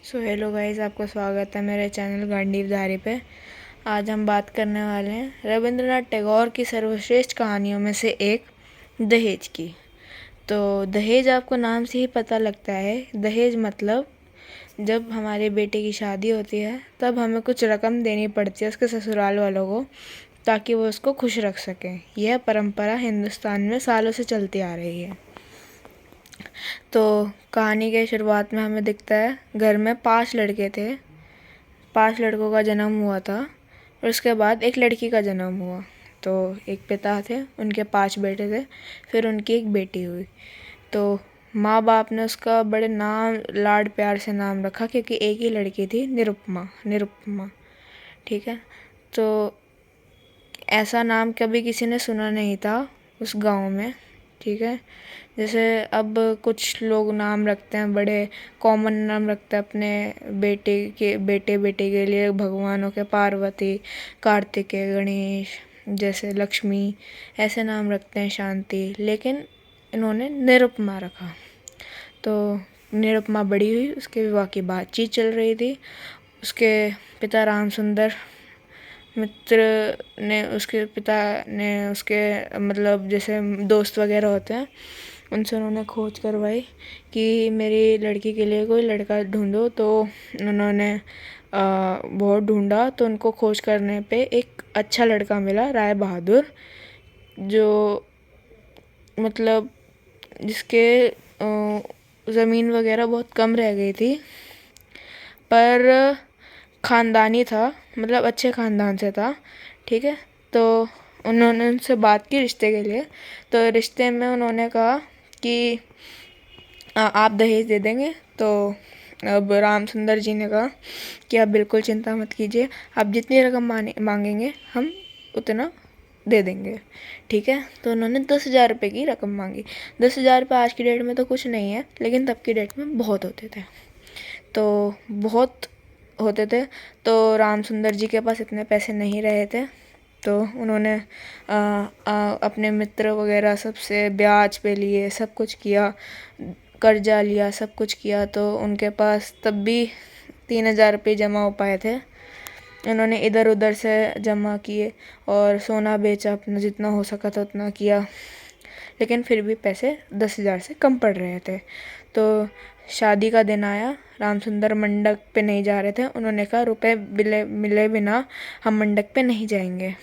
Hello guys, आपका स्वागत है मेरे चैनल गांडीवधारी पे। आज हम बात करने वाले हैं रविंद्रनाथ टैगोर की सर्वश्रेष्ठ कहानियों में से एक दहेज की। तो दहेज आपको नाम से ही पता लगता है। दहेज मतलब जब हमारे बेटे की शादी होती है तब हमें कुछ रकम देनी पड़ती है उसके ससुराल वालों को, ताकि वो उसको खुश रख सकें। यह परंपरा हिंदुस्तान में सालों से चलती आ रही है। तो कहानी के शुरुआत में हमें दिखता है घर में 5 लड़के थे। 5 लड़कों का जन्म हुआ था और उसके बाद एक लड़की का जन्म हुआ। तो एक पिता थे, उनके 5 बेटे थे, फिर उनकी एक बेटी हुई। तो माँ बाप ने उसका बड़े नाम लाड प्यार से नाम रखा, क्योंकि एक ही लड़की थी, निरुपमा। निरुपमा, ठीक है। तो ऐसा नाम कभी किसी ने सुना नहीं था उस गांव में, ठीक है। जैसे अब कुछ लोग नाम रखते हैं, बड़े कॉमन नाम रखते हैं अपने बेटे के लिए भगवानों के, पार्वती, कार्तिकेय, गणेश, जैसे लक्ष्मी, ऐसे नाम रखते हैं, शांति। लेकिन इन्होंने निरुपमा रखा। तो निरुपमा बड़ी हुई, उसके विवाह की बातचीत चल रही थी। उसके पिता रामसुंदर मित्र ने, उसके पिता ने उसके मतलब जैसे दोस्त वगैरह होते हैं, उनसे उन्होंने खोज करवाई कि मेरी लड़की के लिए कोई लड़का ढूंढो। तो उन्होंने बहुत ढूंढा, तो उनको खोज करने पे एक अच्छा लड़का मिला, राय बहादुर, जो मतलब जिसके ज़मीन वगैरह बहुत कम रह गई थी, पर ख़ानदानी था, मतलब अच्छे ख़ानदान से था, ठीक है। तो उन्होंने उनसे बात की रिश्ते के लिए। तो रिश्ते में उन्होंने कहा कि आप दहेज दे देंगे। तो अब रामसुंदर जी ने कहा कि आप बिल्कुल चिंता मत कीजिए, आप जितनी रकम मांगेंगे हम उतना दे देंगे, ठीक है। तो उन्होंने 10,000 रुपये की रकम मांगी। 10,000 रुपये आज की डेट में तो कुछ नहीं है, लेकिन तब की डेट में बहुत होते थे। तो बहुत होते थे। तो रामसुंदर जी के पास इतने पैसे नहीं रहे थे। तो उन्होंने अपने मित्र वगैरह सबसे ब्याज पे लिए, सब कुछ किया, कर्जा लिया, सब कुछ किया। तो उनके पास तब भी 3,000 रुपये जमा हो पाए थे। उन्होंने इधर उधर से जमा किए और सोना बेचा, अपना जितना हो सका था उतना किया, लेकिन फिर भी पैसे 10,000 से कम पड़ रहे थे। तो शादी का दिन आया, रामसुंदर मंडप पे नहीं जा रहे थे। उन्होंने कहा रुपए मिले बिना हम मंडप पे नहीं जाएंगे।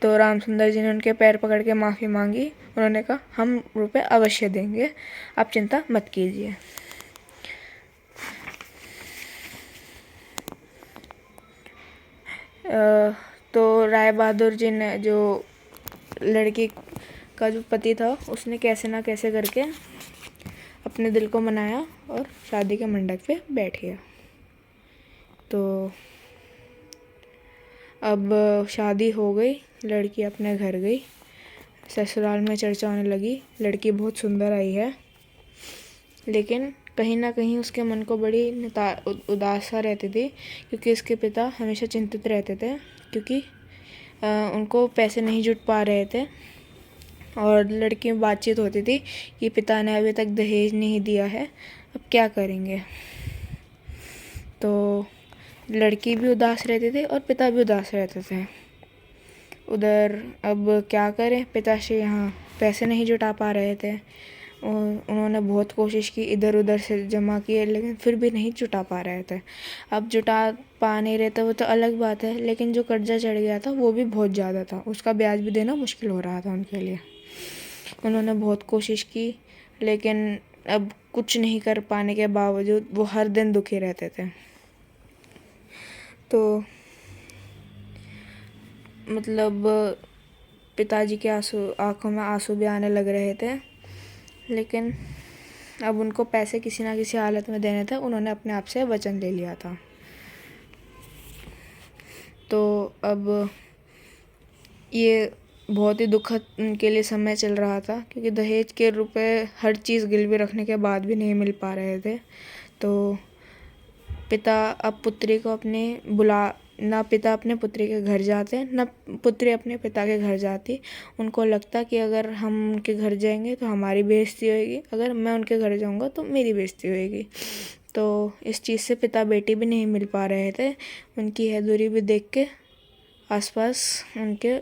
तो रामसुंदर जी ने उनके पैर पकड़ के माफ़ी मांगी। उन्होंने कहा हम रुपए अवश्य देंगे, आप चिंता मत कीजिए। तो राय बहादुर जी ने, जो लड़की का जो पति था, उसने कैसे ना कैसे करके अपने दिल को मनाया और शादी के मंडप पे बैठ गया। तो अब शादी हो गई, लड़की अपने घर गई। ससुराल में चर्चा होने लगी, लड़की बहुत सुंदर आई है। लेकिन कहीं ना कहीं उसके मन को बड़ी उदास सा रहती थी, क्योंकि उसके पिता हमेशा चिंतित रहते थे, क्योंकि उनको पैसे नहीं जुट पा रहे थे। और लड़की में बातचीत होती थी कि पिता ने अभी तक दहेज नहीं दिया है, अब क्या करेंगे। तो लड़की भी उदास रहती थी और पिता भी उदास रहते थे। उधर अब क्या करें, पिताश्री यहाँ पैसे नहीं जुटा पा रहे थे। उन्होंने बहुत कोशिश की, इधर उधर से जमा किए, लेकिन फिर भी नहीं जुटा पा रहे थे। अब जुटा पा नहीं रहे थे वो तो अलग बात है, लेकिन जो कर्जा चढ़ गया था वो भी बहुत ज़्यादा था, उसका ब्याज भी देना मुश्किल हो रहा था उनके लिए। उन्होंने बहुत कोशिश की, लेकिन अब कुछ नहीं कर पाने के बावजूद वो हर दिन दुखी रहते थे। तो मतलब पिताजी के आंखों में आंसू भी आने लग रहे थे, लेकिन अब उनको पैसे किसी ना किसी हालत में देने थे। उन्होंने अपने आप से वचन ले लिया था। तो अब ये बहुत ही दुखद उनके लिए समय चल रहा था, क्योंकि दहेज के रुपए हर चीज़ गिरवी रखने के बाद भी नहीं मिल पा रहे थे। तो पिता अब पुत्री को ना पिता अपने पुत्री के घर जाते, ना पुत्री अपने पिता के घर जाती। उनको लगता कि अगर हम उनके घर जाएंगे तो हमारी बेइज्जती होएगी, अगर मैं उनके घर जाऊंगा तो मेरी बेइज्जती होएगी। तो इस चीज़ से पिता बेटी भी नहीं मिल पा रहे थे। उनकी यह दूरी भी देख के आसपास उनके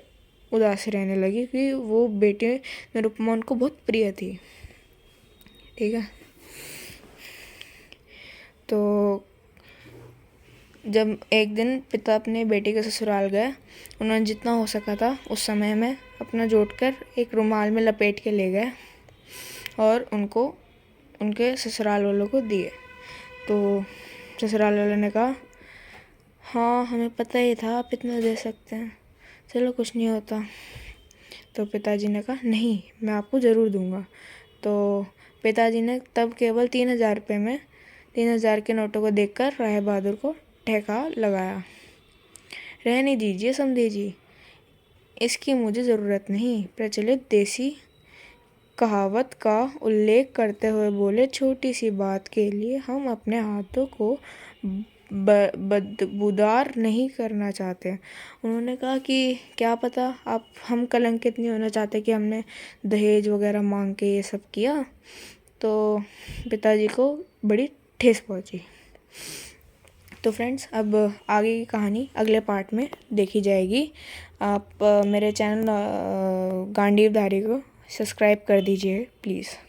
उदासी रहने लगी कि वो बेटी निरुपमा उनको बहुत प्रिय थी। ठीक है, तो जब एक दिन पिता अपने बेटी के ससुराल गए, उन्होंने जितना हो सका था उस समय में अपना जोड़कर एक रुमाल में लपेट के ले गए और उनको उनके ससुराल वालों को दिए। तो ससुराल वालों ने कहा, हाँ हमें पता ही था आप इतना दे सकते हैं, चलो कुछ नहीं होता। तो पिताजी ने कहा, नहीं मैं आपको ज़रूर दूंगा। तो पिताजी ने तब केवल 3,000 रुपये में 3,000 के नोटों को देखकर राय बहादुर को ठेका लगाया। रहने दीजिए समधी जी, इसकी मुझे ज़रूरत नहीं। प्रचलित देसी कहावत का उल्लेख करते हुए बोले, छोटी सी बात के लिए हम अपने हाथों को बदबूदार नहीं करना चाहते। उन्होंने कहा कि क्या पता हम कलंकित नहीं होना चाहते कि हमने दहेज वगैरह मांग के ये सब किया। तो पिताजी को बड़ी ठेस पहुंची। तो फ्रेंड्स, अब आगे की कहानी अगले पार्ट में देखी जाएगी। आप मेरे चैनल गांडीव धारी को सब्सक्राइब कर दीजिए प्लीज़।